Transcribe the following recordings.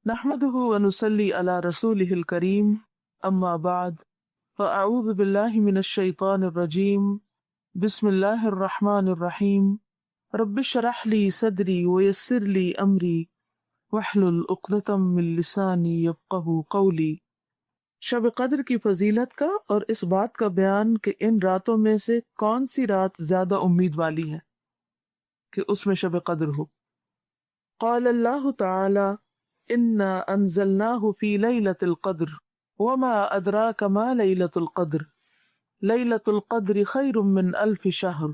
نحمده ونصلي على رسوله الكريم اما بعد فاعوذ بالله من الشيطان الرجيم بسم الله الرحمن الرحيم رب اشرح لي صدري ويسر لي امري واحلل عقدة من لساني يفقهوا قولي۔ شب قدر کی فضیلت کا اور اس بات کا بیان کہ ان راتوں میں سے کون سی رات زیادہ امید والی ہے کہ اس میں شب قدر ہو۔ قال اللہ تعالی انا انزلناه في ليلة القدر وما ادراك ما ليلة القدر ليلة القدر خير من 1000 شهر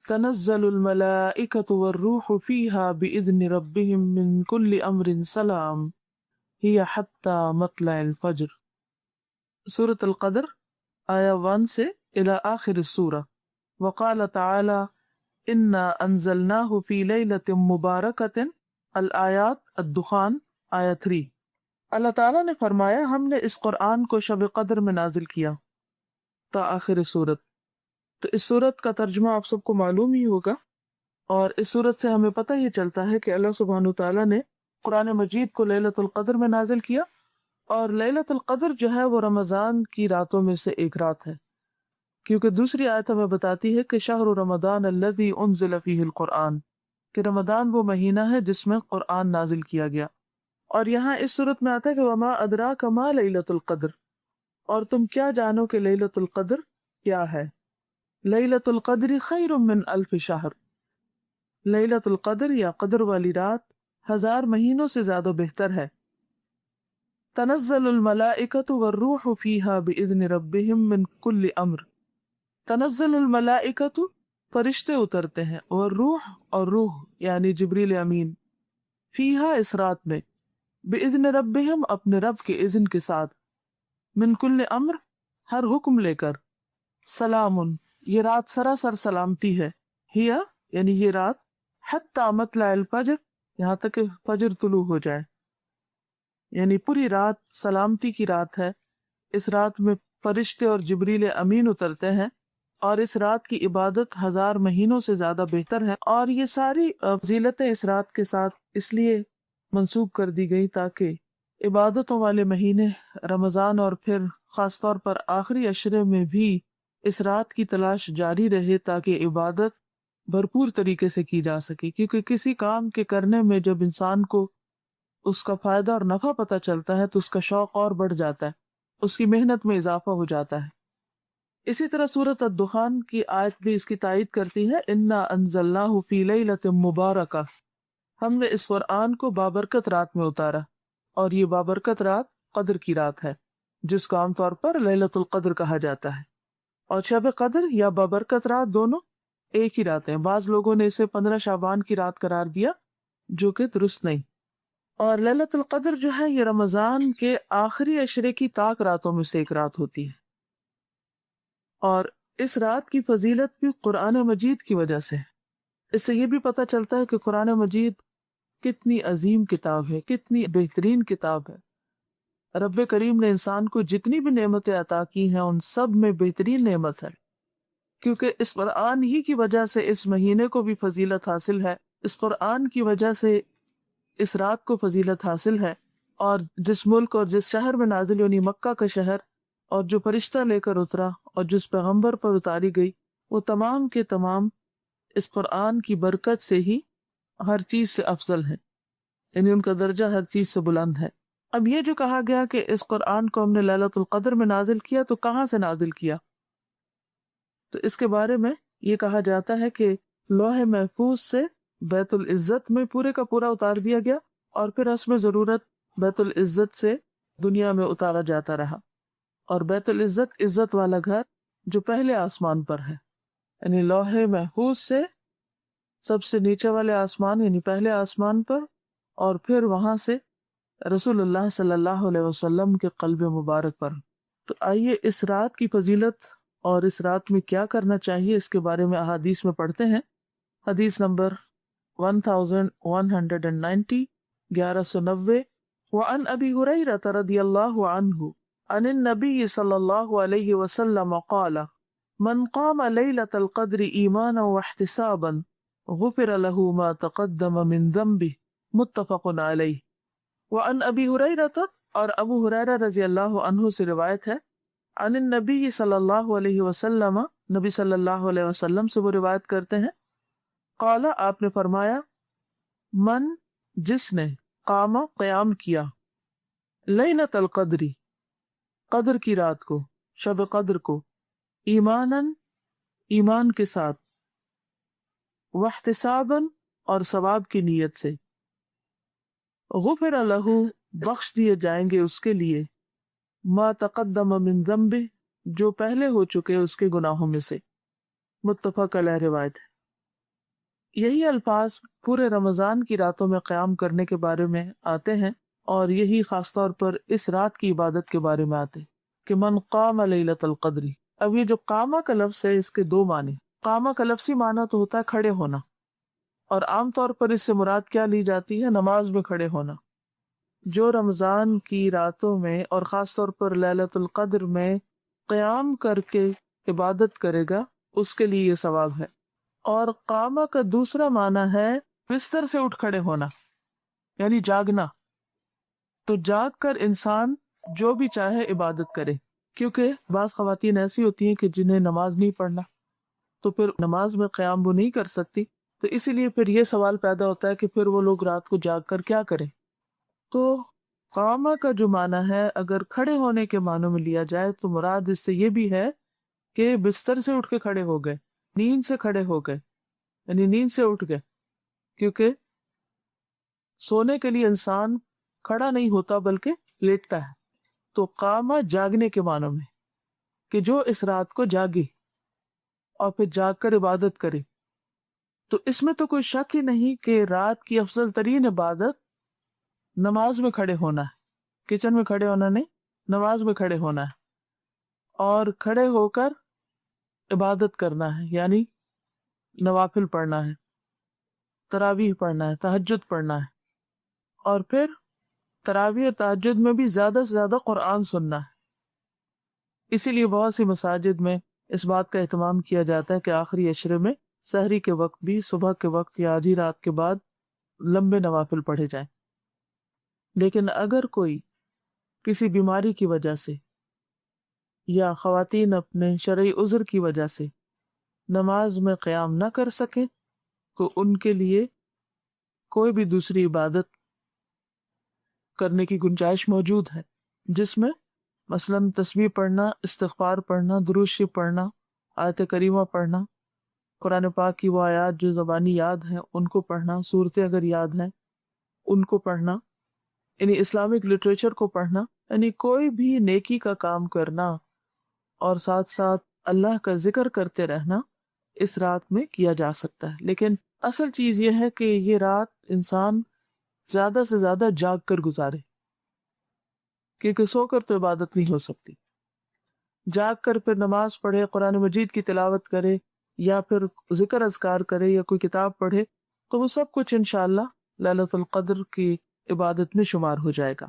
تنزل الملائكة والروح فيها بإذن ربهم من كل امر سلام هي حتى مطلع الفجر۔ سورة القدر آیا 1 سے الى آخر السورہ۔ وقال تعالی انا انزلناه في ليلة مباركة الآیات الدخان آیا 3۔ اللہ تعالیٰ نے فرمایا ہم نے اس قرآن کو شب قدر میں نازل کیا تا آخر سورت۔ تو اس سورت کا ترجمہ آپ سب کو معلوم ہی ہوگا، اور اس سورت سے ہمیں پتہ یہ چلتا ہے کہ اللہ سبحانہ تعالیٰ نے قرآن مجید کو لیلۃ القدر میں نازل کیا، اور لیلۃ القدر جو ہے وہ رمضان کی راتوں میں سے ایک رات ہے، کیونکہ دوسری آیت ہمیں بتاتی ہے کہ شہر رمضان الذی انزل فیہ القرآن، کہ رمضان وہ مہینہ ہے جس میں قرآن نازل کیا گیا۔ اور یہاں اس صورت میں آتا ہے کہ وما ادراک ما لیلۃ القدر، اور تم کیا جانو کہ لیلۃ القدر کیا ہے۔ لیلۃ القدر خیر من 1000 شہر، لیلۃ القدر یا قدر والی رات 1000 مہینوں سے زیادہ بہتر ہے۔ تنزل الملائکۃ والروح فیہا باذن ربہم من کل امر، تنزل الملائکۃ فرشتے اترتے ہیں، اور روح یعنی جبریل امین، فیہا اس رات میں، باذن ربہم اپنے رب کے اذن کے ساتھ، من کل امر ہر حکم لے کر، سلام یہ رات سراسر سلامتی ہے، ہیا یعنی یہ رات، حتی مطلع الفجر یہاں تک کہ فجر طلوع ہو جائے، یعنی پوری رات سلامتی کی رات ہے۔ اس رات میں فرشتے اور جبریل امین اترتے ہیں، اور اس رات کی عبادت 1000 مہینوں سے زیادہ بہتر ہے۔ اور یہ ساری فضیلتیں اس رات کے ساتھ اس لیے منسوب کر دی گئی تاکہ عبادتوں والے مہینے رمضان اور پھر خاص طور پر آخری عشرے میں بھی اس رات کی تلاش جاری رہے، تاکہ عبادت بھرپور طریقے سے کی جا سکے، کیونکہ کسی کام کے کرنے میں جب انسان کو اس کا فائدہ اور نفع پتہ چلتا ہے تو اس کا شوق اور بڑھ جاتا ہے، اس کی محنت میں اضافہ ہو جاتا ہے۔ اسی طرح سورۃ الدخان کی آیت بھی اس کی تائید کرتی ہے، انا انزلناہ فی لیلۃ مبارکہ، ہم نے اس قرآن کو بابرکت رات میں اتارا، اور یہ بابرکت رات قدر کی رات ہے، جس کو عام طور پر لیلۃ القدر کہا جاتا ہے۔ اور شب قدر یا بابرکت رات دونوں ایک ہی رات ہیں۔ بعض لوگوں نے اسے 15 شعبان کی رات قرار دیا، جو کہ درست نہیں۔ اور لیلۃ القدر جو ہے یہ رمضان کے آخری عشرے کی طاق راتوں میں سے ایک رات ہوتی ہے، اور اس رات کی فضیلت بھی قرآن مجید کی وجہ سے ہے۔ اس سے یہ بھی پتہ چلتا ہے کہ قرآن مجید کتنی عظیم کتاب ہے، کتنی بہترین کتاب ہے۔ رب کریم نے انسان کو جتنی بھی نعمتیں عطا کی ہیں ان سب میں بہترین نعمت ہے، کیونکہ اس قرآن ہی کی وجہ سے اس مہینے کو بھی فضیلت حاصل ہے، اس قرآن کی وجہ سے اس رات کو فضیلت حاصل ہے۔ اور جس ملک اور جس شہر میں نازل یعنی مکہ کا شہر، اور جو فرشتہ لے کر اترا اور جس پیغمبر پر اتاری گئی، وہ تمام کے تمام اس قرآن کی برکت سے ہی ہر چیز سے افضل ہیں، یعنی ان کا درجہ ہر چیز سے بلند ہے۔ اب یہ جو کہا گیا کہ اس قرآن کو ہم نے لیلۃ القدر میں نازل کیا، تو کہاں سے نازل کیا؟ تو اس کے بارے میں یہ کہا جاتا ہے کہ لوح محفوظ سے بیت العزت میں پورے کا پورا اتار دیا گیا، اور پھر حسب ضرورت بیت العزت سے دنیا میں اتارا جاتا رہا۔ اور بیت العزت عزت والا گھر جو پہلے آسمان پر ہے، یعنی لوح محفوظ سے سب سے نیچے والے آسمان یعنی پہلے آسمان پر، اور پھر وہاں سے رسول اللہ صلی اللہ علیہ وسلم کے قلب مبارک پر۔ تو آئیے اس رات کی فضیلت اور اس رات میں کیا کرنا چاہیے اس کے بارے میں احادیث میں پڑھتے ہیں۔ حدیث نمبر 1190، 1190، وعن ابی ہریرہ رضی اللہ عنہ عن النبی صلی اللہ علیہ وسلم قال من قام لیلۃ القدر ایمانا واحتسابا غفر له ما تقدم من ذنبه، متفق علیہ۔ وعن ابی ہریرہ، اور ابو ہریرہ رضی اللہ عنہ سے روایت ہے، عن النبی صلی اللہ علیہ وسلم، نبی صلی اللہ علیہ وسلم سے وہ روایت کرتے ہیں، قال، آپ نے فرمایا، من، جس نے، قام، قیام کیا، لیلۃ القدری، قدر کی رات کو، شب قدر کو، ایماناً، ایمان کے ساتھ، واحتساباً، اور ثواب کی نیت سے، غفر لہ، بخش دیے جائیں گے اس کے لیے، ما تقدم من ذنبہ، جو پہلے ہو چکے اس کے گناہوں میں سے، متفق علیہ روایت ہے۔ یہی الفاظ پورے رمضان کی راتوں میں قیام کرنے کے بارے میں آتے ہیں، اور یہی خاص طور پر اس رات کی عبادت کے بارے میں آتے ہیں کہ من قام لیلۃ القدری۔ اب یہ جو قامہ کا لفظ ہے، اس کے دو معنی۔ قامہ کا لفظی معنی تو ہوتا ہے کھڑے ہونا، اور عام طور پر اس سے مراد کیا لی جاتی ہے؟ نماز میں کھڑے ہونا۔ جو رمضان کی راتوں میں اور خاص طور پر لیلۃ القدر میں قیام کر کے عبادت کرے گا، اس کے لیے یہ ثواب ہے۔ اور قامہ کا دوسرا معنی ہے بستر سے اٹھ کھڑے ہونا، یعنی جاگنا۔ تو جاگ کر انسان جو بھی چاہے عبادت کرے، کیونکہ بعض خواتین ایسی ہوتی ہیں کہ جنہیں نماز نہیں پڑھنا، تو پھر نماز میں قیام وہ نہیں کر سکتی، تو اسی لیے پھر یہ سوال پیدا ہوتا ہے کہ پھر وہ لوگ رات کو جاگ کر کیا کریں۔ تو قامہ کا جو معنی ہے، اگر کھڑے ہونے کے معنوں میں لیا جائے تو مراد اس سے یہ بھی ہے کہ بستر سے اٹھ کے کھڑے ہو گئے، نیند سے کھڑے ہو گئے، یعنی نیند سے اٹھ گئے، کیونکہ سونے کے لیے انسان کھڑا نہیں ہوتا بلکہ لیٹتا ہے۔ تو قامہ جاگنے کے معنوں میں، کہ جو اس رات کو جاگے اور پھر جاگ کر عبادت کرے۔ تو اس میں تو کوئی شک ہی نہیں کہ رات کی افضل ترین عبادت نماز میں کھڑے ہونا ہے، کچن میں کھڑے ہونا نہیں، نماز میں کھڑے ہونا ہے، اور کھڑے ہو کر عبادت کرنا ہے، یعنی نوافل پڑھنا ہے، تراویح پڑھنا ہے، تہجد پڑھنا ہے، اور پھر تراویح اور تہجد میں بھی زیادہ سے زیادہ قرآن سننا ہے۔ اسی لیے بہت سی مساجد میں اس بات کا اہتمام کیا جاتا ہے کہ آخری عشرے میں سحری کے وقت بھی، صبح کے وقت یا آدھی رات کے بعد لمبے نوافل پڑھے جائیں۔ لیکن اگر کوئی کسی بیماری کی وجہ سے یا خواتین اپنے شرعی عذر کی وجہ سے نماز میں قیام نہ کر سکے تو ان کے لیے کوئی بھی دوسری عبادت کرنے کی گنجائش موجود ہے، جس میں مثلاً تسبیح پڑھنا، استغفار پڑھنا، درود شریف پڑھنا، آیت کریمہ پڑھنا، قرآن پاک کی وہ آیات جو زبانی یاد ہیں ان کو پڑھنا، صورتیں اگر یاد ہیں ان کو پڑھنا، یعنی اسلامک لٹریچر کو پڑھنا، یعنی کوئی بھی نیکی کا کام کرنا اور ساتھ ساتھ اللہ کا ذکر کرتے رہنا اس رات میں کیا جا سکتا ہے۔ لیکن اصل چیز یہ ہے کہ یہ رات انسان زیادہ سے زیادہ جاگ کر گزارے، کیونکہ سو کر تو عبادت نہیں ہو سکتی۔ جاگ کر پھر نماز پڑھے، قرآن مجید کی تلاوت کرے، یا پھر ذکر اذکار کرے، یا کوئی کتاب پڑھے، تو وہ سب کچھ انشاءاللہ لیلۃ القدر کی عبادت میں شمار ہو جائے گا۔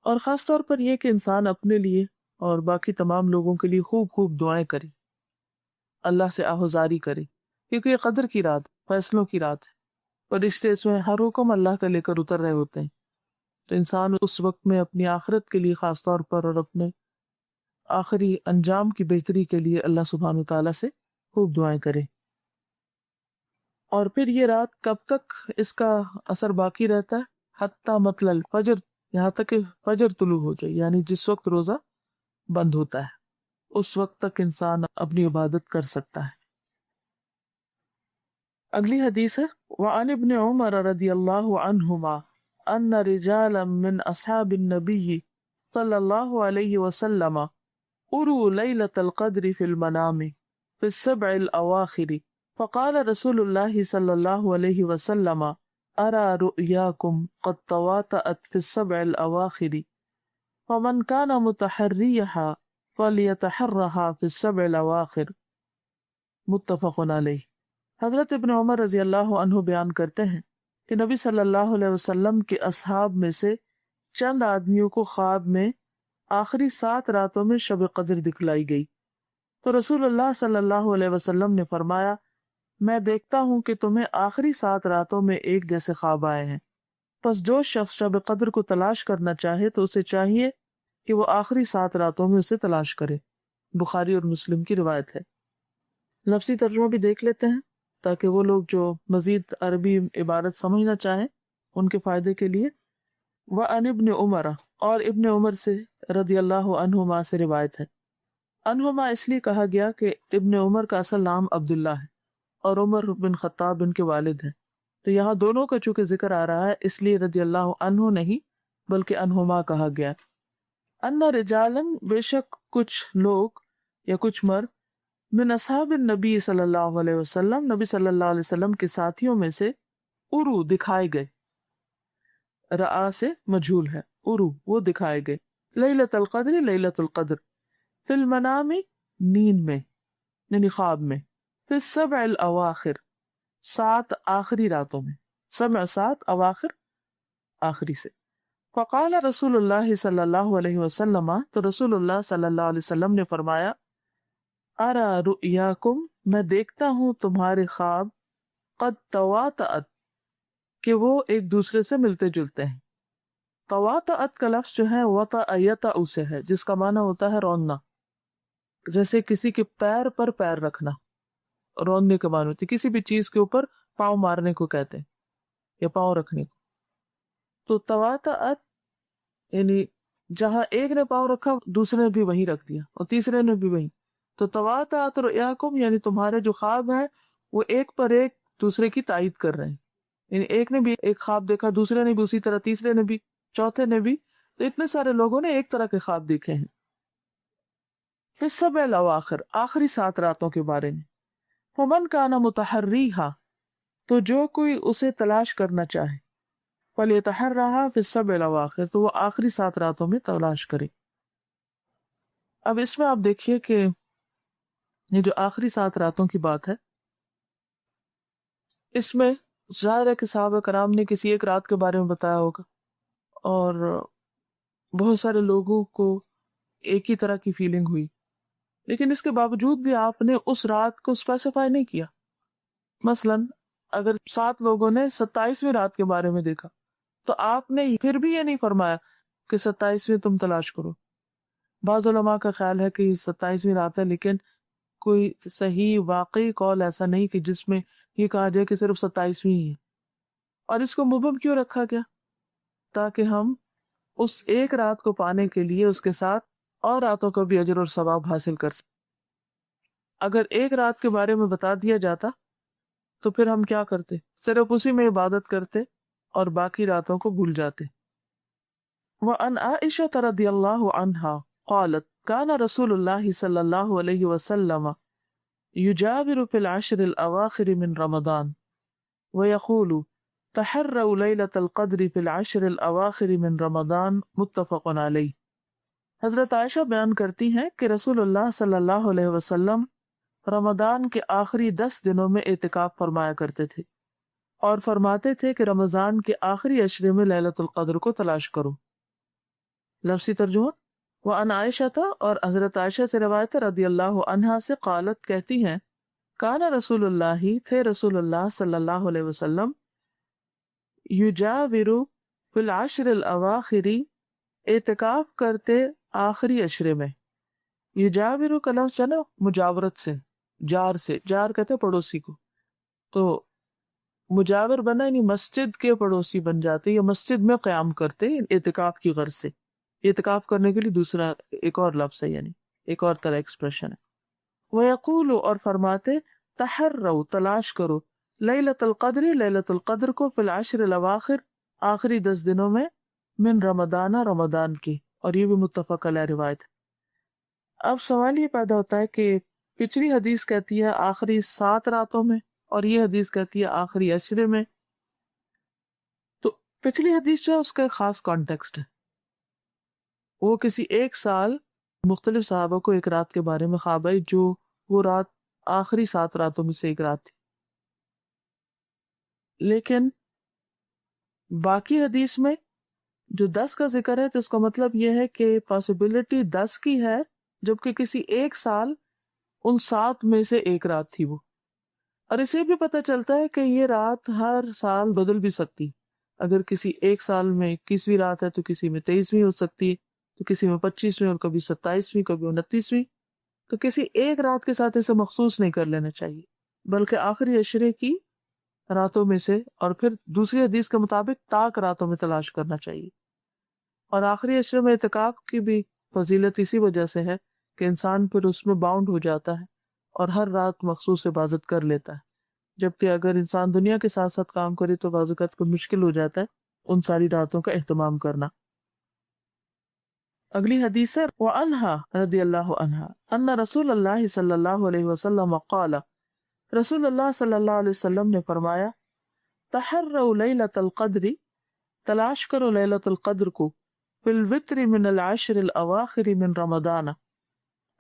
اور خاص طور پر یہ کہ انسان اپنے لیے اور باقی تمام لوگوں کے لیے خوب خوب دعائیں کرے، اللہ سے آہوزاری کرے، کیونکہ یہ قدر کی رات، فیصلوں کی رات ہے، فرشتے اس میں ہر حکم اللہ کا لے کر اتر رہے ہوتے ہیں۔ تو انسان اس وقت میں اپنی آخرت کے لیے خاص طور پر اور اپنے آخری انجام کی بہتری کے لیے اللہ سبحانہ وتعالیٰ سے خوب دعائیں کرے۔ اور پھر یہ رات کب تک اس کا اثر باقی رہتا ہے؟ حتیٰ مطلع الفجر، یہاں تک کہ فجر طلوع ہو جائے، یعنی جس وقت روزہ بند ہوتا ہے اس وقت تک انسان اپنی عبادت کر سکتا ہے۔ اگلی حدیث ہے، وعن ابن عمر رضی اللہ عنہما ان رجالا من اصحاب النبی صلی اللہ علیہ وسلم اروا لیلۃ القدر فی المنام فی السبع الاواخر فقال رسول اللہ صلی اللہ علیہ وسلم ارى رؤياكم قد تواطأت في السبع الأواخر فمن كان متحريها فليتحرها في السبع الأواخر، متفق علیہ۔ حضرت ابن عمر رضی اللہ عنہ بیان کرتے ہیں کہ نبی صلی اللہ علیہ وسلم کے اصحاب میں سے چند آدمیوں کو خواب میں آخری 7 راتوں میں شب قدر دکھلائی گئی، تو رسول اللہ صلی اللہ علیہ وسلم نے فرمایا، میں دیکھتا ہوں کہ تمہیں آخری 7 راتوں میں ایک جیسے خواب آئے ہیں، پس جو شخص شب قدر کو تلاش کرنا چاہے تو اسے چاہیے کہ وہ آخری 7 راتوں میں اسے تلاش کرے۔ بخاری اور مسلم کی روایت ہے۔ لفظی ترجمہ بھی دیکھ لیتے ہیں تاکہ وہ لوگ جو مزید عربی عبارت سمجھنا چاہیں ان کے فائدے کے لیے۔ وَعَنِ ابْنِ عُمَرَ، اور ابن عمر سے رضی اللہ عنہما سے روایت ہے۔ عنہما اس لیے کہا گیا کہ ابن عمر کا اصل نام عبداللہ ہے اور عمر بن خطاب ان کے والد ہیں، تو یہاں دونوں کا چونکہ ذکر آ رہا ہے اس لیے رضی اللہ عنہ نہیں بلکہ عنہما کہا گیا۔ ان رجالن، بے شک کچھ لوگ یا کچھ مرد، من اصحاب النبی صلی اللہ علیہ وسلم، نبی صلی اللہ علیہ وسلم کے ساتھیوں میں سے، ارو دکھائے گئے، رآ سے مجھول ہے، ارو وہ دکھائے گئے، لیلۃ القدر لیلۃ القدر، فی المنام نیند میں یعنی خواب میں، فی السبع الاواخر 7 آخری راتوں میں، سبع 7 اواخر آخری سے۔ فقال رسول اللہ صلی اللہ علیہ وسلم، تو رسول اللہ صلی اللہ علیہ وسلم نے فرمایا، ارا رؤیاکم، میں دیکھتا ہوں تمہارے خواب، قد تواطأت، کہ وہ ایک دوسرے سے ملتے جلتے ہیں۔ تواطأت کا لفظ جو ہے وطأ یطأ سے ہے، جس کا معنی ہوتا ہے روننا، جیسے کسی کے پیر پر پیر رکھنا، روننے کے معنی ہوتی ہے، کسی بھی چیز کے اوپر پاؤں مارنے کو کہتے ہیں یا پاؤں رکھنے کو۔ تو تواطأت یعنی جہاں ایک نے پاؤں رکھا دوسرے نے بھی وہیں رکھ دیا اور تیسرے نے بھی وہیں۔ تو تواطأت رؤیاکم یعنی تمہارے جو خواب ہیں وہ ایک پر ایک دوسرے کی تائید کر رہے ہیں، یعنی ایک نے بھی ایک خواب دیکھا، دوسرے نے بھی اسی طرح، تیسرے نے بھی، چوتھے نے بھی، تو اتنے سارے لوگوں نے ایک طرح کے خواب دیکھے ہیں۔ فی السبع الاواخر، آخری 7 راتوں کے بارے میں۔ فمن کان متحریھا، تو جو کوئی اسے تلاش کرنا چاہے، فلیتحرھا فی السبع الاواخر، تو وہ آخری 7 راتوں میں تلاش کرے۔ اب اس میں آپ دیکھیے کہ یہ جو آخری 7 راتوں کی بات ہے، اس میں ظاہر ہے کہ صحابہ کرام نے کسی ایک رات کے بارے میں بتایا ہوگا اور بہت سارے لوگوں کو ایک ہی طرح کی فیلنگ ہوئی، لیکن اس کے باوجود بھی آپ نے اس رات کو اسپیسیفائی نہیں کیا۔ مثلا اگر 7 لوگوں نے 27ویں رات کے بارے میں دیکھا تو آپ نے پھر بھی یہ نہیں فرمایا کہ 27ویں تم تلاش کرو۔ بعض علماء کا خیال ہے کہ یہ 27ویں رات ہے، لیکن کوئی صحیح واقعی قول ایسا نہیں کہ جس میں یہ کہا جائے کہ صرف 27ویں ہی ہے۔ اور اس کو مبہم کیوں رکھا گیا؟ تاکہ ہم اس ایک رات کو پانے کے لیے اس کے ساتھ اور راتوں کا بھی اجر اور ثواب حاصل کر سکیں۔ اگر ایک رات کے بارے میں بتا دیا جاتا تو پھر ہم کیا کرتے؟ صرف اسی میں عبادت کرتے اور باقی راتوں کو بھول جاتے۔ وَعَنْ عَائِشَةَ رَضِيَ اللَّهُ عَنْهَا قالت كان رسول الله صلى الله عليه وسلم يجابر في العشر الأواخر من رمضان ويقول تحروا ليلة القدر في العشر الأواخر من رمضان، متفق علیہ۔ حضرت عائشہ بیان کرتی ہیں کہ رسول اللہ صلی اللہ علیہ وسلم رمضان کے آخری 10 دنوں میں اعتکاف فرمایا کرتے تھے اور فرماتے تھے کہ رمضان کے آخری عشرے میں لیلۃ القدر کو تلاش کرو۔ لفظی ترجمہ، وعن عائشہ، اور حضرت عائشہ سے روایت رضی اللہ عنہا سے قالت کہتی ہیں، کان رسول اللہ، تھے رسول اللہ صلی اللہ علیہ وسلم، یجاور فی العشر الاواخر، اعتکاف کرتے آخری عشرے میں۔ یجاور کا لفظ ہے نا مجاورت سے، جار سے، جار کہتے پڑوسی کو، تو مجاور بنا یعنی مسجد کے پڑوسی بن جاتے یا مسجد میں قیام کرتے اعتکاف کی غرض سے۔ اعتکاف کرنے کے لیے دوسرا ایک اور لفظ ہے، یعنی ایک اور طرح ایکسپریشن ہے۔ وَيَقُولُ، اور فرماتے، تحروا، تلاش کرو، لیلۃ القدر، لیلۃ القدر کو، فی العشر الاواخر، آخری 10 دنوں میں، من رمضان، رمضان کی، اور یہ بھی متفق علیہ روایت۔ اب سوال یہ پیدا ہوتا ہے کہ پچھلی حدیث کہتی ہے آخری 7 راتوں میں اور یہ حدیث کہتی ہے آخری عشرے میں، تو پچھلی حدیث جو ہے اس کا ایک خاص کانٹیکسٹ ہے، وہ کسی ایک سال مختلف صحابہ کو ایک رات کے بارے میں خواب آئی جو وہ رات آخری 7 راتوں میں سے ایک رات تھی، لیکن باقی حدیث میں جو 10 کا ذکر ہے تو اس کا مطلب یہ ہے کہ پاسبلٹی 10 کی ہے، جبکہ کسی ایک سال ان 7 میں سے ایک رات تھی وہ۔ اور اسے بھی پتہ چلتا ہے کہ یہ رات ہر سال بدل بھی سکتی، اگر کسی ایک سال میں 21ویں رات ہے تو کسی میں 23ویں ہو سکتی ہے، تو کسی میں 25ویں اور کبھی 27ویں کبھی 29ویں. تو کسی ایک رات کے ساتھ اسے مخصوص نہیں کر لینا چاہیے، بلکہ آخری عشرے کی راتوں میں سے، اور پھر دوسری حدیث کے مطابق طاق راتوں میں تلاش کرنا چاہیے. اور آخری عشرے میں اعتکاف کی بھی فضیلت اسی وجہ سے ہے کہ انسان پھر اس میں باؤنڈ ہو جاتا ہے اور ہر رات مخصوص عبادت کر لیتا ہے، جبکہ اگر انسان دنیا کے ساتھ ساتھ کام کرے تو بعض اوقات کو مشکل ہو جاتا ہے ان ساری راتوں کا اہتمام کرنا. اگلی حدیث ہے وعنہا رضی اللہ عنہا ان رسول اللہ صلی اللہ علیہ وسلم قال، رسول اللہ صلی اللہ علیہ وسلم نے فرمایا، تحروا لیلۃ القدر، تلاش کرو لیلۃ القدر کو، فی الوتر من العشر الاواخر من رمضان،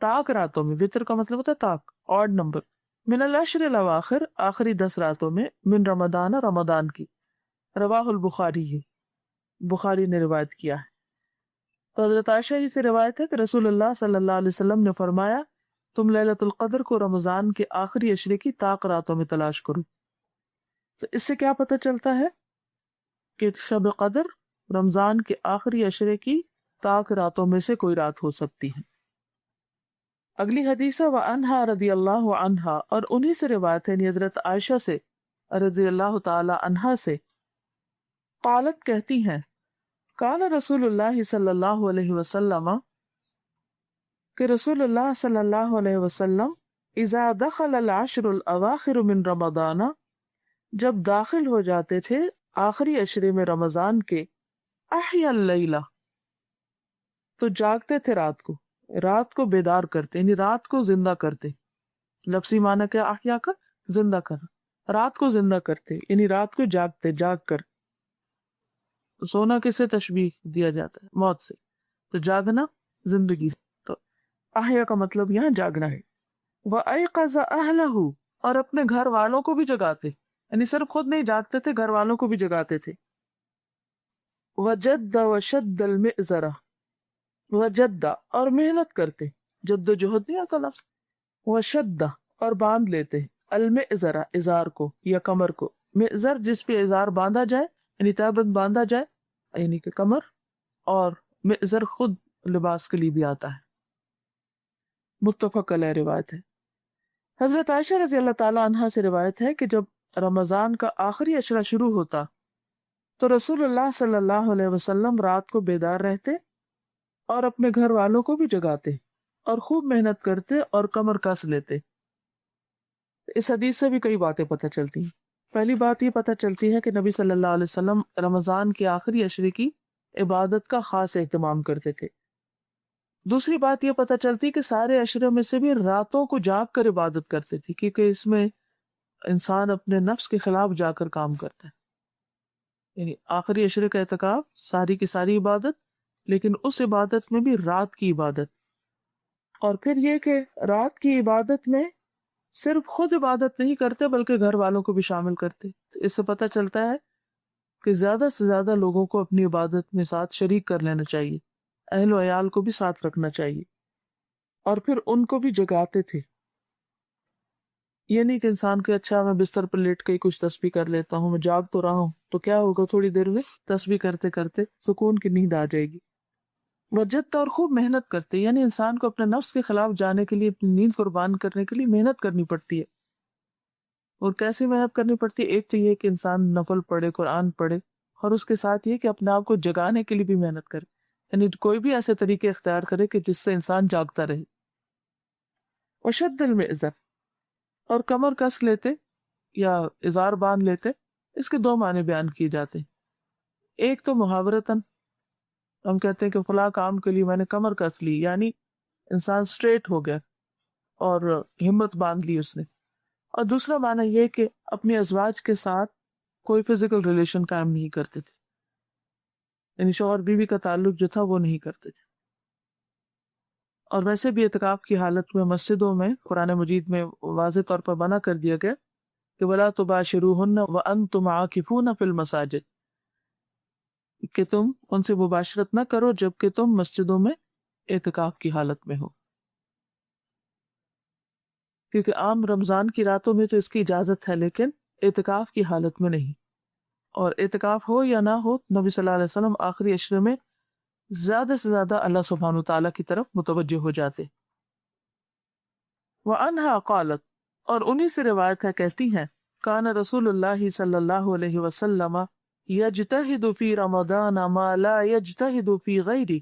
طاق راتوں میں. وطر کا مطلب ہوتا ہے طاق، آڈ نمبر. من العشر الاواخر، آخری 10 راتوں میں، من رمضان، رمضان کی. رواہ البخاری، بخاری نے روایت کیا ہے. تو حضرت عائشہ جی سے روایت ہے کہ رسول اللہ صلی اللہ علیہ وسلم نے فرمایا، تم لیلۃ القدر کو رمضان کے آخری عشرے کی طاق راتوں میں تلاش کرو. تو اس سے کیا پتہ چلتا ہے کہ شب قدر رمضان کے آخری عشرے کی طاق راتوں میں سے کوئی رات ہو سکتی ہے. اگلی حدیث ہے وعنہا رضی اللہ عنہا، اور انہی سے روایت ہے، یعنی حضرت عائشہ سے رضی اللہ تعالی عنہا سے، قالت کہتی ہیں، قال رسول اللہ صلی اللہ علیہ وسلم، کہ رسول اللہ صلی اللہ علیہ وسلم، اذا دخل العشر الاواخر من رمضان، جب داخل ہو جاتے تھے آخری عشرے میں رمضان کے، احیا اللیلہ، تو جاگتے تھے رات کو بیدار کرتے، یعنی رات کو زندہ کرتے. لفظی معنی کیا احیا کا؟ زندہ کرنا. رات کو زندہ کرتے یعنی رات کو جاگتے، جاگ کر. سونا کس سے تشبیہ دیا جاتا ہے؟ موت سے. تو جاگنا زندگی سے. تو احیا کا مطلب یہاں جاگنا ہے. وَأَيْقَظَ أَهْلَهُ، اور اپنے گھر والوں کو بھی جگاتے، یعنی صرف خود نہیں جاگتے تھے، گھر والوں کو بھی جگاتے تھے. وَجَدَّ وَشَدَّ الْمِئْزَرَ، وَجَدَّ اور محنت کرتے، جد و جہد نہیں آتا لفظ. وَشَدَّ اور باندھ لیتے، المئزر ازار کو یا کمر کو. مئزر جس پہ ازار باندھا جائے، یعنی تہبند باندھا جائے، یعنی کہ کمر. اور مئزر خود لباس کے لیے بھی آتا ہے. متفق علیہ روایت ہے. حضرت عائشہ رضی اللہ تعالی عنہا سے روایت ہے کہ جب رمضان کا آخری عشرہ شروع ہوتا تو رسول اللہ صلی اللہ علیہ وسلم رات کو بیدار رہتے اور اپنے گھر والوں کو بھی جگاتے اور خوب محنت کرتے اور کمر کس لیتے. اس حدیث سے بھی کئی باتیں پتہ چلتی ہیں. پہلی بات یہ پتہ چلتی ہے کہ نبی صلی اللہ علیہ وسلم رمضان کے آخری عشرے کی عبادت کا خاص اہتمام کرتے تھے. دوسری بات یہ پتہ چلتی کہ سارے عشرے میں سے بھی راتوں کو جاگ کر عبادت کرتے تھے، کیونکہ اس میں انسان اپنے نفس کے خلاف جا کر کام کرتا ہے. یعنی آخری عشرے کا اعتکاف ساری کی ساری عبادت، لیکن اس عبادت میں بھی رات کی عبادت. اور پھر یہ کہ رات کی عبادت میں صرف خود عبادت نہیں کرتے بلکہ گھر والوں کو بھی شامل کرتے. اس سے پتہ چلتا ہے کہ زیادہ سے زیادہ لوگوں کو اپنی عبادت میں ساتھ شریک کر لینا چاہیے، اہل و عیال کو بھی ساتھ رکھنا چاہیے، اور پھر ان کو بھی جگاتے تھے. یہ نہیں کہ انسان کے اچھا میں بستر پر لیٹ کے ہی کچھ تسبیح کر لیتا ہوں، میں جاگ تو رہا ہوں، تو کیا ہوگا تھوڑی دیر میں تسبیح کرتے کرتے سکون کی نیند آ جائے گی. وجد اور خوب محنت کرتے، یعنی انسان کو اپنے نفس کے خلاف جانے کے لیے، اپنی نیند قربان کرنے کے لیے محنت کرنی پڑتی ہے. اور کیسی محنت کرنی پڑتی ہے؟ ایک تو یہ کہ انسان نفل پڑھے، قرآن پڑھے، اور اس کے ساتھ یہ کہ اپنے آپ کو جگانے کے لیے بھی محنت کرے، یعنی کوئی بھی ایسے طریقے اختیار کرے کہ جس سے انسان جاگتا رہے. وشد المئزر، اور کمر کس لیتے یا ازار باندھ لیتے. اس کے دو معنی بیان کیے جاتے ہیں. ایک تو محاورتاً ہم کہتے ہیں کہ فلاں کام کے لیے میں نے کمر کس لی، یعنی انسان سٹریٹ ہو گیا اور ہمت باندھ لی اس نے. اور دوسرا معنی یہ کہ اپنی ازواج کے ساتھ کوئی فزیکل ریلیشن قائم نہیں کرتے تھے، یعنی شوہر بیوی کا تعلق جو تھا وہ نہیں کرتے تھے. اور ویسے بھی اعتکاف کی حالت میں مسجدوں میں قرآن مجید میں واضح طور پر منع کر دیا گیا کہ وَلَا تُبَاشِرُوهُنَّ وَأَنْتُمْ عَاكِفُونَ فِي الْمَسَاجِدِ، کہ تم ان سے مباشرت نہ کرو جبکہ تم مسجدوں میں اعتکاف کی حالت میں ہو. کیونکہ عام رمضان کی راتوں میں تو اس کی اجازت ہے لیکن اعتکاف کی حالت میں نہیں. اور اعتکاف ہو یا نہ ہو، نبی صلی اللہ علیہ وسلم آخری عشرے میں زیادہ سے زیادہ اللہ سبحانہ وتعالیٰ کی طرف متوجہ ہو جاتے۔ وَأَنْهَا قالت، اور انہی سے روایت ہے کہتی ہیں، کان رسول اللہ صلی اللہ علیہ وسلم یجتہد فی رمضان ما لا یجتہد فی غیرہ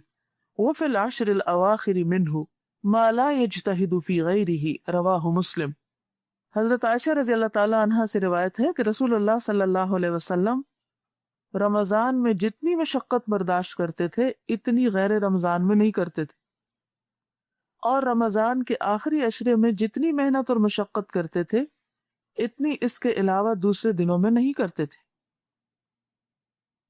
وفی العشر الاواخر منہ ما لا یجتہد فی غیرہ، رواہ مسلم۔ حضرت عائشہ رضی اللہ تعالی عنہا سے روایت ہے کہ رسول اللہ صلی اللہ علیہ وسلم رمضان میں جتنی مشقت برداشت کرتے تھے اتنی غیر رمضان میں نہیں کرتے تھے، اور رمضان کے آخری عشرے میں جتنی محنت اور مشقت کرتے تھے اتنی اس کے علاوہ دوسرے دنوں میں نہیں کرتے تھے۔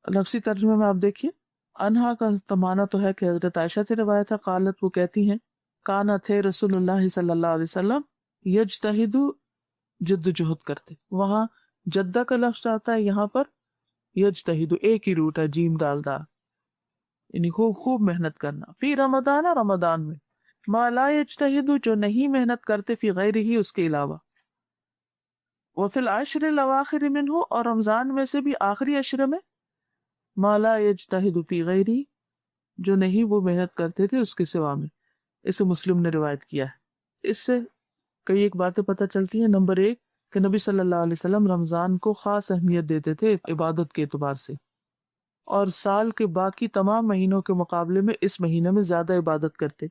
لفظی ترجمے میں آپ دیکھیے، انہا کا تمانہ تو ہے کہ حضرت عائشہ سے روایت ہے، قالت وہ کہتی ہیں، کانا تھے رسول اللہ صلی اللہ علیہ وسلم یجتہد، جد جہد کرتے، وہاں جدہ کا لفظ آتا ہے، یہاں پر یجتہد، ایک ہی روٹ ہے، جیم دال دا، یعنی خوب خوب محنت کرنا، فی رمضان، رمضان میں، ما لا یجتہد، جو نہیں محنت کرتے، فی غیرہ، اس کے علاوہ، وفی العشر الاواخر منہ، اور رمضان میں سے بھی آخری عشرے میں، ما لا یجتہد فی غیرہ، جو نہیں وہ محنت کرتے تھے اس کے سوا میں۔ اسے مسلم نے روایت کیا ہے۔ اس سے کئی ایک باتیں پتہ چلتی ہیں۔ نمبر ایک کہ نبی صلی اللہ علیہ وسلم رمضان کو خاص اہمیت دیتے تھے عبادت کے اعتبار سے، اور سال کے باقی تمام مہینوں کے مقابلے میں اس مہینے میں زیادہ عبادت کرتے،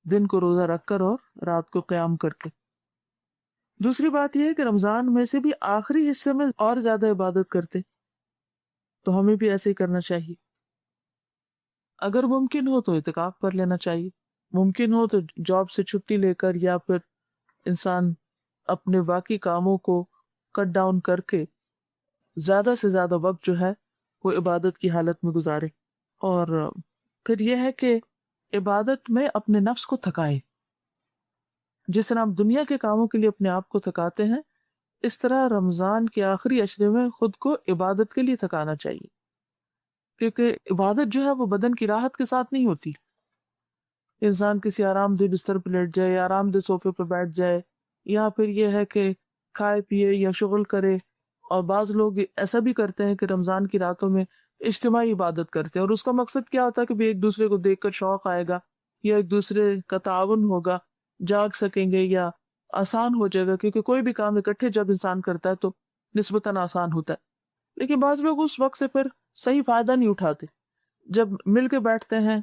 دن کو روزہ رکھ کر اور رات کو قیام کر کے۔ دوسری بات یہ ہے کہ رمضان میں سے بھی آخری حصے میں اور زیادہ عبادت کرتے، تو ہمیں بھی ایسے ہی کرنا چاہیے۔ اگر ممکن ہو تو اعتکاف کر لینا چاہیے، ممکن ہو تو جاب سے چھٹی لے کر، یا پھر انسان اپنے باقی کاموں کو کٹ ڈاؤن کر کے زیادہ سے زیادہ وقت جو ہے وہ عبادت کی حالت میں گزارے۔ اور پھر یہ ہے کہ عبادت میں اپنے نفس کو تھکائے، جس طرح ہم دنیا کے کاموں کے لیے اپنے آپ کو تھکاتے ہیں، اس طرح رمضان کے آخری عشرے میں خود کو عبادت کے لیے تھکانا چاہیے، کیونکہ عبادت جو ہے وہ بدن کی راحت کے ساتھ نہیں ہوتی۔ انسان کسی آرام دہ بستر پہ لیٹ جائے یا آرام دہ صوفے پہ بیٹھ جائے، یا پھر یہ ہے کہ کھائے پیے یا شغل کرے، اور بعض لوگ ایسا بھی کرتے ہیں کہ رمضان کی راتوں میں اجتماعی عبادت کرتے ہیں، اور اس کا مقصد کیا ہوتا ہے کہ بھی ایک دوسرے کو دیکھ کر شوق آئے گا، یا ایک دوسرے کا تعاون ہوگا، جاگ سکیں گے یا آسان ہو جائے گا، کیونکہ کوئی بھی کام اکٹھے جب انسان کرتا ہے تو نسبتاً آسان ہوتا ہے۔ لیکن بعض لوگ اس وقت سے پھر صحیح فائدہ نہیں اٹھاتے، جب مل کے بیٹھتے ہیں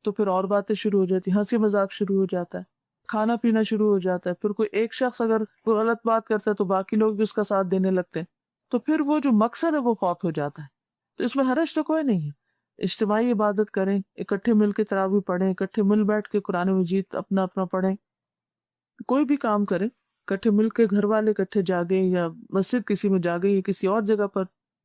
تو پھر اور باتیں شروع ہو جاتی، ہنسی مذاق شروع ہو جاتا ہے، کھانا پینا شروع ہو جاتا ہے، پھر کوئی ایک شخص اگر کوئی غلط بات کرتا ہے تو باقی لوگ بھی اس کا ساتھ دینے لگتے ہیں، تو پھر وہ جو مقصد ہے وہ فوت ہو جاتا ہے۔ تو اس میں حرج تو کوئی نہیں ہے، اجتماعی عبادت کریں، اکٹھے مل کے تراویح پڑھیں، اکٹھے مل بیٹھ کے قرآن مجید اپنا اپنا پڑھیں، کوئی بھی کام کریں، اکٹھے مل کے گھر والے اکٹھے جاگیں، یا مسجد کسی میں جاگیں، یا کسی اور جگہ پر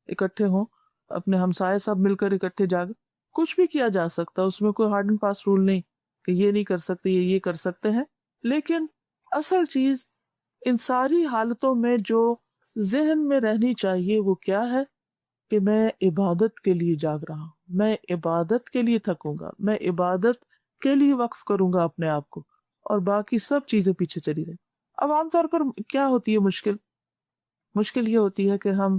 اکٹھے ہوں، اپنے ہمسائے سب مل کر اکٹھے جاگیں، کچھ بھی کیا جا سکتا، اس میں کوئی ہارڈ اینڈ فاسٹ رول نہیں کہ یہ نہیں کر سکتے یہ کر سکتے ہیں۔ لیکن اصل چیز ان ساری حالتوں میں جو ذہن میں رہنی چاہیے وہ کیا ہے کہ میں عبادت کے لیے جاگ رہا ہوں، میں عبادت کے لیے تھکوں گا، میں عبادت کے لیے وقف کروں گا اپنے آپ کو، اور باقی سب چیزیں پیچھے چلی رہیں۔ اب عام طور پر کیا ہوتی ہے مشکل یہ ہوتی ہے کہ ہم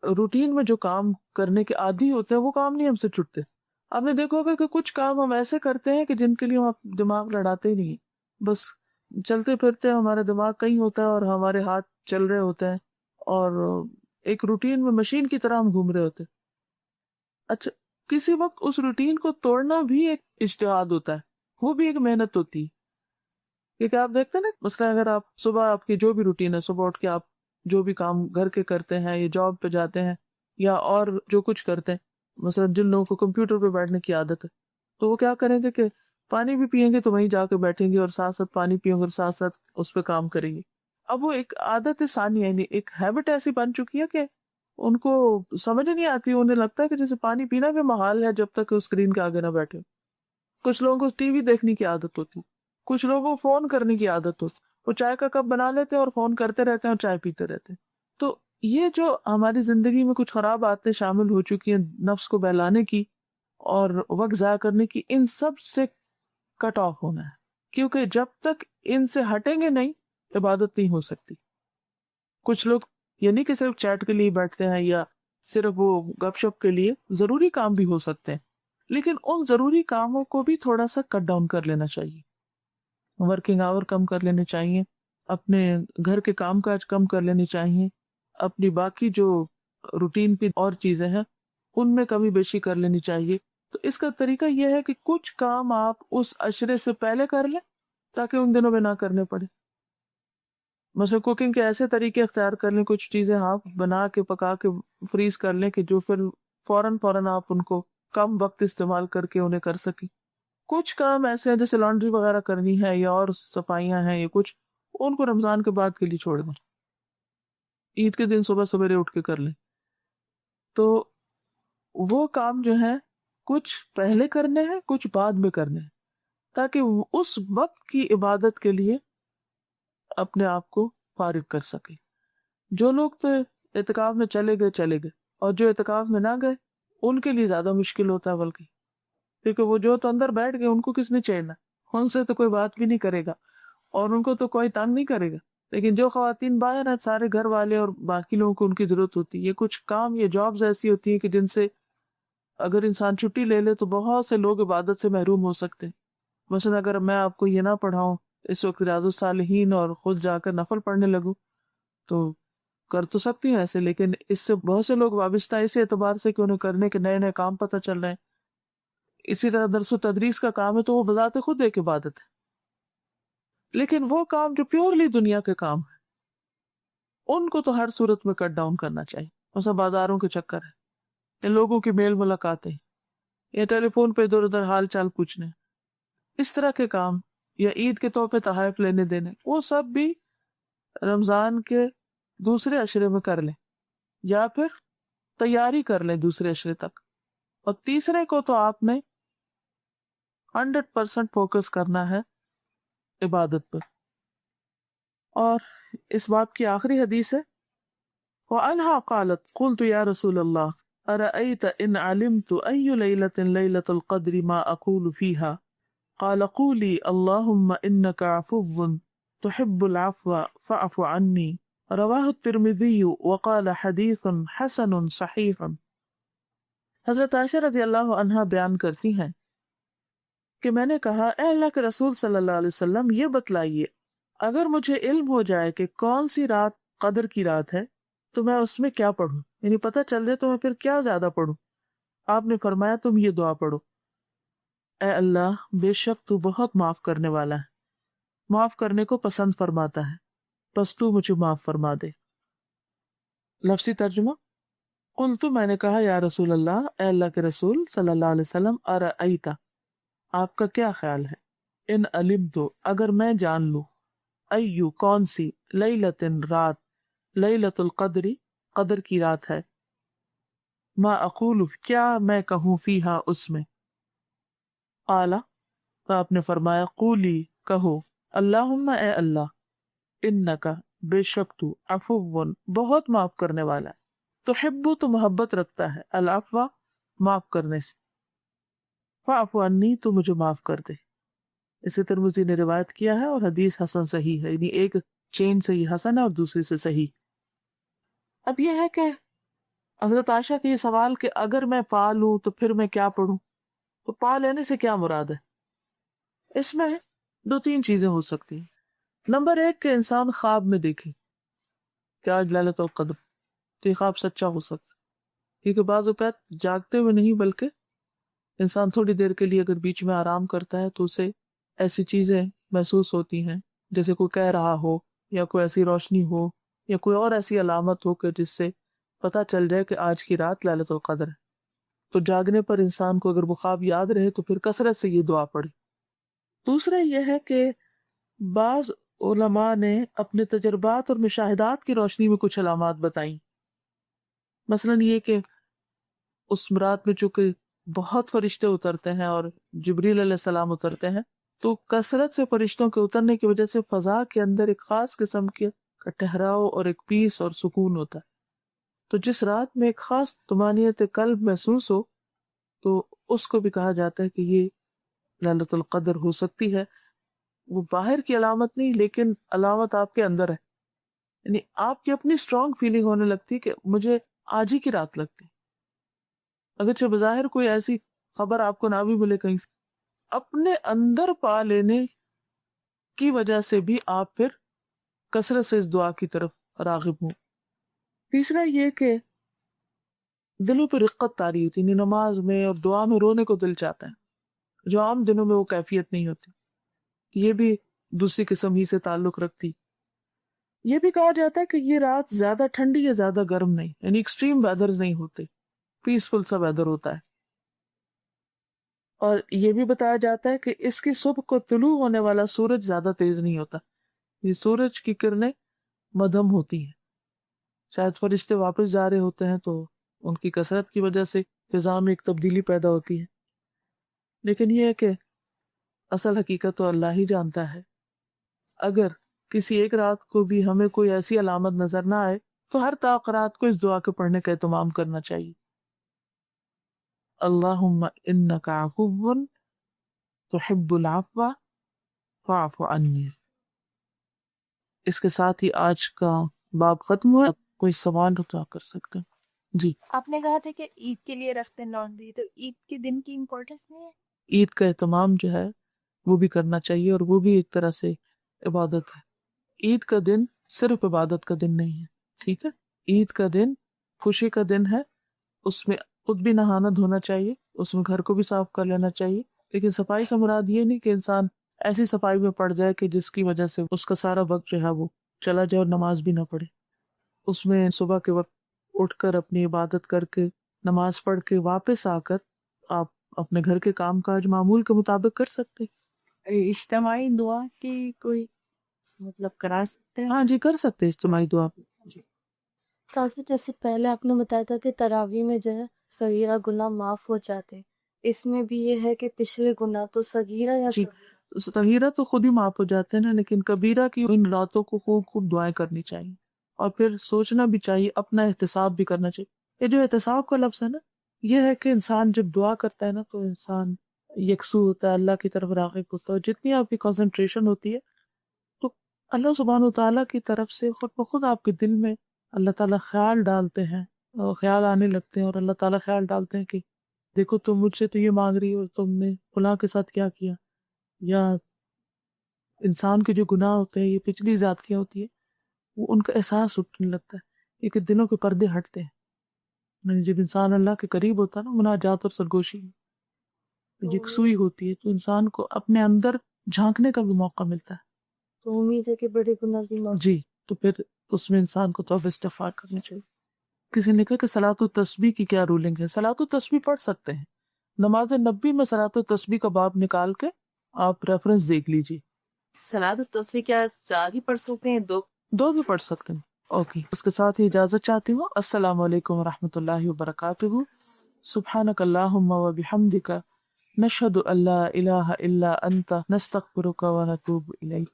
روٹین میں جو کام کرنے کے عادی ہوتے ہیں وہ کام نہیں ہم سے چھٹتے۔ آپ نے دیکھا ہوگا کہ کچھ کام ہم ایسے کرتے ہیں کہ جن کے لیے ہم دماغ لڑاتے ہی نہیں، بس چلتے پھرتے ہمارا دماغ کہیں ہوتا ہے اور ہمارے ہاتھ چل رہے ہوتے ہیں، اور ایک روٹین میں مشین کی طرح ہم گھوم رہے ہوتے ہیں۔ اچھا، کسی وقت اس روٹین کو توڑنا بھی ایک اجتہاد ہوتا ہے، وہ بھی ایک محنت ہوتی ہے، کیونکہ آپ دیکھتے ہیں نا، مثلا اگر آپ صبح، آپ کی جو بھی روٹین ہے، صبح اٹھ کے آپ جو بھی کام گھر کے کرتے ہیں یا جاب پہ جاتے ہیں یا اور جو کچھ کرتے ہیں، مثلا جن لوگوں کو کمپیوٹر پہ بیٹھنے کی عادت ہے تو وہ کیا کریں گے کہ پانی بھی پئیں گے تو وہیں جا کے بیٹھیں گے، اور ساتھ ساتھ پانی پیئیں گے اور ساتھ ساتھ اس پہ کام کریں گے۔ اب وہ ایک عادت ثانیہ، یعنی ایک ہیبٹ ایسی بن چکی ہے کہ ان کو سمجھ نہیں آتی، انہیں لگتا ہے کہ جیسے پانی پینا بھی محال ہے جب تک اسکرین کے آگے نہ بیٹھے۔ کچھ لوگوں کو ٹی وی دیکھنے کی عادت ہوتی، کچھ لوگوں کو فون کرنے کی عادت ہوتی، وہ چائے کا کپ بنا لیتے ہیں اور فون کرتے رہتے ہیں اور چائے پیتے رہتے ہیں۔ تو یہ جو ہماری زندگی میں کچھ خراب عادتیں شامل ہو چکی ہیں نفس کو بہلانے کی اور وقت ضائع کرنے کی، ان سب سے کٹ آف ہونا ہے، کیونکہ جب تک ان سے ہٹیں گے نہیں عبادت نہیں ہو سکتی۔ کچھ لوگ یہ نہیں کہ صرف چیٹ کے لیے بیٹھتے ہیں یا صرف وہ گپ شپ کے لیے ضروری کام بھی ہو سکتے ہیں، لیکن ان ضروری کاموں کو بھی تھوڑا سا کٹ ڈاؤن کر لینا چاہیے. ورکنگ آور کم کر لینے چاہیے، اپنے گھر کے کام کاج کم کر لینے چاہیے، اپنی باقی جو روٹین کی اور چیزیں ہیں ان میں کمی بیشی کر لینی چاہیے. تو اس کا طریقہ یہ ہے کہ کچھ کام آپ اس عشرے سے پہلے کر لیں تاکہ ان دنوں میں نہ کرنے پڑے. مثلا کوکنگ کے ایسے طریقے اختیار کر لیں، کچھ چیزیں آپ بنا کے پکا کے فریز کر لیں کہ جو پھر فوراً آپ ان کو کم وقت استعمال کر کے انہیں کر سکیں. کچھ کام ایسے ہیں جیسے لانڈری وغیرہ کرنی ہے یا اور صفائیاں ہیں یا کچھ، ان کو رمضان کے بعد کے لیے چھوڑ دیں، عید کے دن صبح سویرے اٹھ کے کر لیں. تو وہ کام جو ہیں کچھ پہلے کرنے ہیں کچھ بعد میں کرنے ہیں، تاکہ وہ اس وقت کی عبادت کے لیے اپنے آپ کو فارغ کر سکے. جو لوگ تو اعتکاف میں چلے گئے اور جو اعتکاف میں نہ گئے ان کے لیے زیادہ مشکل ہوتا ہے، بلکہ کیونکہ وہ جو تو اندر بیٹھ گئے ان کو کس نے چھیڑنا، ان سے تو کوئی بات بھی نہیں کرے گا اور ان کو تو کوئی تنگ نہیں کرے گا. لیکن جو خواتین باہر ہیں، سارے گھر والے اور باقی لوگوں کو ان کی ضرورت ہوتی ہے. یہ کچھ کام، یہ جابز ایسی ہوتی ہیں کہ جن سے اگر انسان چھٹی لے لے تو بہت سے لوگ عبادت سے محروم ہو سکتے ہیں. مثلا اگر میں آپ کو یہ نہ پڑھاؤں اس وقت ریاض الصالحین اور خود جا کر نفل پڑھنے لگوں تو کر تو سکتی ہوں ایسے، لیکن اس سے بہت سے لوگ وابستہ ہیں اس اعتبار سے کہ انہیں کرنے کے نئے کام پتہ چل رہے ہیں. اسی طرح درس و تدریس کا کام ہے تو وہ بذات خود ایک عبادت ہے. لیکن وہ کام جو پیورلی دنیا کے کام ہیں ان کو تو ہر صورت میں کٹ ڈاؤن کرنا چاہیے. مثلا بازاروں کے چکر ہے یا لوگوں کی میل ملاقاتیں یا ٹیلی فون پہ ادھر ادھر حال چال پوچھنے، اس طرح کے کام، یا عید کے طور پہ تحائف لینے دینے، وہ سب بھی رمضان کے دوسرے عشرے میں کر لیں یا پھر تیاری کر لیں دوسرے عشرے تک. اور تیسرے کو تو آپ نے 100% فوکس کرنا ہے عبادت پر. اور اس باب کی آخری حدیث ہے وَأَنْهَا قَالَتْ قُلْتُ يَا رَسُولَ اللَّهِ أَرَأَيْتَ إِنْ عَلِمْتُ أَيُّ لَيْلَةٍ لَيْلَةُ الْقَدْرِ مَا أَقُولُ فِيهَا قَالَ قُولِي اللَّهُمَّ إِنَّكَ عَفُوٌّ تُحِبُّ الْعَفْوَ فَاعْفُ عَنِّي. رواہ الترمذی وقال حدیث حسن صحیح. حضرت عائشہ رضی اللہ عنہا بیان کرتی ہیں کہ میں نے کہا اے اللہ کے رسول صلی اللہ علیہ وسلم، یہ بتلائیے اگر مجھے علم ہو جائے کہ کون سی رات قدر کی رات ہے تو میں اس میں کیا پڑھوں، یعنی پتہ چل جائے تو میں پھر کیا زیادہ پڑھوں. آپ نے فرمایا تم یہ دعا پڑھو، اے اللہ بے شک تو بہت معاف کرنے والا ہے، معاف کرنے کو پسند فرماتا ہے، بس تو مجھے معاف فرما دے. لفظی ترجمہ، قلت میں نے کہا یا رسول اللہ، اے اللہ کے رسول صلی اللہ علیہ وسلم، ارأیتا آپ کا کیا خیال ہے، ان علمت اگر میں جان لوں، ایو کون سی، لیلتن رات، لیلت القدری قدر کی رات ہے، ما اقول کیا میں کہوں فیہا اس میں. قال تو آپ نے فرمایا قولی کہو، اللہم اے اللہ، انکا بے شک تو عفو بہت معاف کرنے والا ہے، تحب تو محبت رکھتا ہے، العفو معاف کرنے سے، فاعف عنی تو مجھے معاف کر دے. اسے ترمذی نے روایت کیا ہے اور حدیث حسن صحیح ہے، یعنی ایک چین سے یہ حسن ہے اور دوسری سے صحیح. اب یہ ہے کہ حضرت عائشہ کے یہ سوال کہ اگر میں پا لوں تو پھر میں کیا پڑھوں، تو پا لینے سے کیا مراد ہے؟ اس میں دو تین چیزیں ہو سکتی ہیں. نمبر ایک کہ انسان خواب میں دیکھے کہ آج لیلۃ القدر، تو یہ خواب سچا ہو سکتا ہے، کیونکہ بعض اوقات جاگتے ہوئے نہیں بلکہ انسان تھوڑی دیر کے لیے اگر بیچ میں آرام کرتا ہے تو اسے ایسی چیزیں محسوس ہوتی ہیں جیسے کوئی کہہ رہا ہو یا کوئی ایسی روشنی ہو یا کوئی اور ایسی علامت ہو کہ جس سے پتہ چل جائے کہ آج کی رات لیلۃ القدر ہے. تو جاگنے پر انسان کو اگر وہ خواب یاد رہے تو پھر کثرت سے یہ دعا پڑھے. دوسرا یہ ہے کہ بعض علماء نے اپنے تجربات اور مشاہدات کی روشنی میں کچھ علامات بتائیں، مثلاً یہ کہ اس رات میں چونکہ بہت فرشتے اترتے ہیں اور جبریل علیہ السلام اترتے ہیں، تو کثرت سے فرشتوں کے اترنے کی وجہ سے فضا کے اندر ایک خاص قسم کے ٹھہراؤ اور ایک پیس اور سکون ہوتا ہے. تو جس رات میں ایک خاص طمانینت قلب محسوس ہو تو اس کو بھی کہا جاتا ہے کہ یہ لیلۃ القدر ہو سکتی ہے. وہ باہر کی علامت نہیں لیکن علامت آپ کے اندر ہے، یعنی آپ کی اپنی اسٹرانگ فیلنگ ہونے لگتی کہ مجھے آج ہی کی رات لگتی. اگرچہ بظاہر کوئی ایسی خبر آپ کو نہ بھی ملے کہیں سے، اپنے اندر پا لینے کی وجہ سے بھی آپ پھر کثرت سے اس دعا کی طرف راغب ہوں. تیسرا یہ کہ دلوں پہ رقت طاری ہوتی ہے، نماز میں اور دعا میں رونے کو دل چاہتا ہے، جو عام دنوں میں وہ کیفیت نہیں ہوتی. یہ بھی دوسری قسم ہی سے تعلق رکھتی. یہ بھی کہا جاتا ہے کہ یہ رات زیادہ ٹھنڈی یا زیادہ گرم نہیں، یعنی ایکسٹریم ویدر نہیں ہوتے، پیسفل سا ویدر ہوتا ہے. اور یہ بھی بتایا جاتا ہے کہ اس کی صبح کو طلوع ہونے والا سورج زیادہ تیز نہیں ہوتا. یہ سورج کی کرنیں مدھم ہوتی ہیں. شاید فرشتے واپس جا رہے ہوتے ہیں تو ان کی کثرت کی وجہ سے فضا میں ایک تبدیلی پیدا ہوتی ہے. لیکن یہ ہے کہ اصل حقیقت تو اللہ ہی جانتا ہے. اگر کسی ایک رات کو بھی ہمیں کوئی ایسی علامت نظر نہ آئے تو ہر طاق رات کو اس دعا کے پڑھنے کا اہتمام کرنا چاہیے. اللہم انک عفو تحب العفو فاعف عنی. اس کے ساتھ ہی آج کا باب ختم ہوا. کوئی سوال ہو تو آپ کر سکتے ہیں. جی. آپ نے کہا تھا کہ عید کے لیے رکھتے ہیں لانڈری، تو عید کے دن کی امپورٹنس نہیں ہے؟ عید کا اہتمام جو ہے وہ بھی کرنا چاہیے، اور وہ بھی ایک طرح سے عبادت ہے. عید کا دن صرف عبادت کا دن نہیں ہے، ٹھیک ہے. عید کا دن خوشی کا دن ہے. اس میں خود بھی نہانا دھونا چاہیے، اس میں گھر کو بھی صاف کر لینا چاہیے. لیکن صفائی سے مراد یہ نہیں کہ انسان ایسی صفائی میں پڑ جائے کہ جس کی وجہ سے اس کا سارا وقت جو ہے وہ چلا جائے اور نماز بھی نہ پڑھے. اس میں صبح کے وقت اٹھ کر اپنی عبادت کر کے نماز پڑھ کے واپس آ کر آپ اپنے گھر کے کام کاج معمول کے مطابق کر سکتے. اجتماعی دعا کی کوئی مطلب کرا سکتے ہیں؟ ہاں جی، کر سکتے اجتماعی دعا. تازہ جیسے پہلے آپ نے بتایا تھا کہ تراویح میں جو ہے صغیرہ گناہ معاف ہو جاتے، اس میں بھی یہ ہے کہ پچھلے گناہ تو صغیرہ یا جی، صغیرہ تو خود ہی معاف ہو جاتے ہیں نا، لیکن کبیرہ کی ان راتوں کو خوب خوب دعائیں کرنی چاہیے، اور پھر سوچنا بھی چاہیے، اپنا احتساب بھی کرنا چاہیے. یہ جو احتساب کا لفظ ہے نا، یہ ہے کہ انسان جب دعا کرتا ہے نا تو انسان یکسو ہوتا ہے، اللہ کی طرف راغب ہوتا ہے. جتنی آپ کی کنسنٹریشن ہوتی ہے تو اللہ سبحانہ و تعالیٰ کی طرف سے خود بخود آپ کے دل میں اللہ تعالیٰ خیال ڈالتے ہیں، اور خیال آنے لگتے ہیں، اور اللہ تعالیٰ خیال ڈالتے ہیں کہ دیکھو تم مجھ سے تو یہ مانگ رہی ہو، اور تم نے فلاں کے ساتھ کیا کیا. یا انسان کے جو گناہ ہوتے ہیں، یہ پچھلی ذاتیاں ہوتی ہے، وہ ان کا احساس اٹھنے لگتا ہے، یہ کہ دلوں کے پردے ہٹتے ہیں. یعنی جب انسان اللہ کے قریب ہوتا ہے نا، مناجات اور سرگوشی یکسوئی ہوتی ہے، تو انسان کو اپنے اندر جھانکنے کا بھی موقع ملتا ہے. تو امید ہے کہ بڑے گناہ کی معافی. جی، تو پھر اس میں انسان کو توبہ استغفار کرنی چاہیے. کسی نے کہا کہ صلاۃ التسبیح کی کیا رولنگ ہے؟ صلاۃ التسبیح پڑھ سکتے ہیں. نماز نبی میں صلاۃ التسبیح کا باب نکال کے آپ ریفرنس دیکھ لیجیے. صلاۃ التسبیح کیا چار ہی پڑھ سکتے ہیں؟ دو بھی پڑھ سکتے ہیں. اوکے، اس کے ساتھ ہی اجازت چاہتی ہوں. السلام علیکم ورحمۃ اللہ وبرکاتہ. سبحانک اللہم وبحمدک، نشہد ان لا الہ الا انت، نستغفرک ونتوب الیک.